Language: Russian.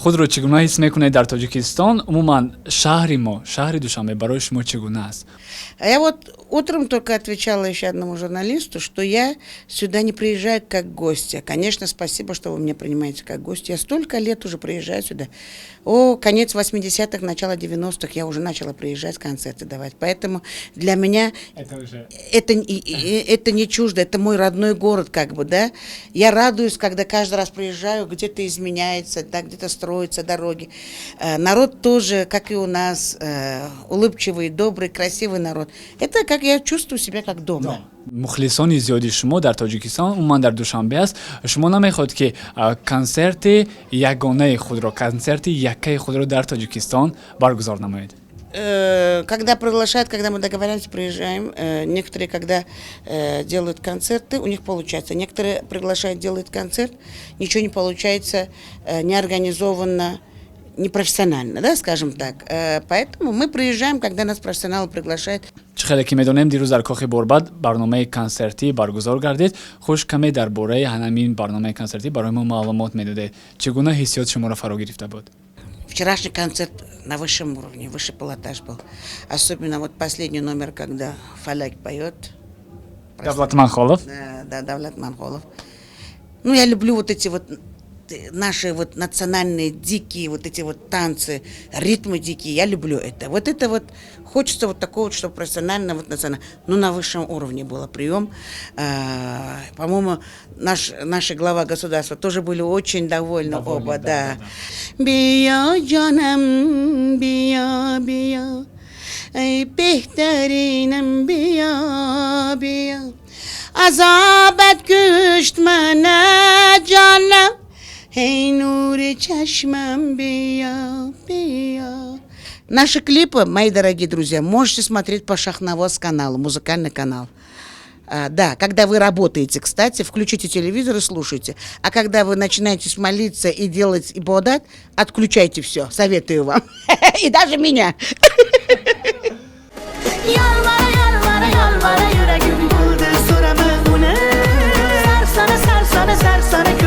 خود رو چگونه حس میکنید در تاجیکستان؟ عموما شهر دوشنبه برای شما چگونه است؟ А я вот утром только отвечала еще одному журналисту, что я сюда не приезжаю как гостья. Конечно, спасибо, что вы меня принимаете как гостья. Я столько лет уже приезжаю сюда. Конец 80-х, начало 90-х я уже начала приезжать, концерты давать. Поэтому для меня это не чуждо, это мой родной город, как бы, да. Я радуюсь, когда каждый раз приезжаю, где-то изменяется, да, где-то строятся дороги. Народ тоже, как и у нас, улыбчивый, добрый, красивый народ. Это как я чувствую себя как дома. مخلصان زیادی شما در تاجیکستان عموما در دوشنبه است. شما نمیخواد که کنسرت یگانه خود را کنسرت یکه خود را در تاجیکستان برگزار نمایید؟ Когда приглашают, когда мы договариваемся, приезжаем, некоторые, когда делают концерты, у них получается. Некоторые приглашают, делают концерт, ничего не получается, не организованно, непрофессионально, да, скажем так. Поэтому мы приезжаем, когда нас профессионалы приглашают. خیلی که میدونیم دیروز در کاخ برباد برنامه کنسرتی برگزار گردید. خوش کمی درباره همین برنامه کنسرتی برای ما معلومات میدادید. چگونه حسیات شما را فرا گرفته بود؟ Вчерашний концерт на высшем уровне, высший пилотаж был. Особенно вот последний номер, когда Фаляк поет. Давлат Манхолов. Да, Давлат Манхолов. Ну, я люблю вот эти вот наши вот национальные дикие вот эти вот танцы, ритмы дикие, я люблю это. Вот это вот хочется вот такого, вот, чтобы профессионально, вот национально, ну на высшем уровне был прием. По-моему, наши глава государства тоже были очень довольны оба, да. Бия джанам, бия, бия, эй бехтеринам, бия, бия. Azabet güçtmene canım. Эй, нури чашмам бия, бия. Наши клипы, мои дорогие друзья, можете смотреть по Шахнавоз каналу, музыкальный канал. Да, когда вы работаете, кстати, включите телевизор и слушайте. А когда вы начинаете молиться и делать ибадат, отключайте все, советую вам. И даже меня. Yalvara yüreğim buldu soramı bu ne? Sarsana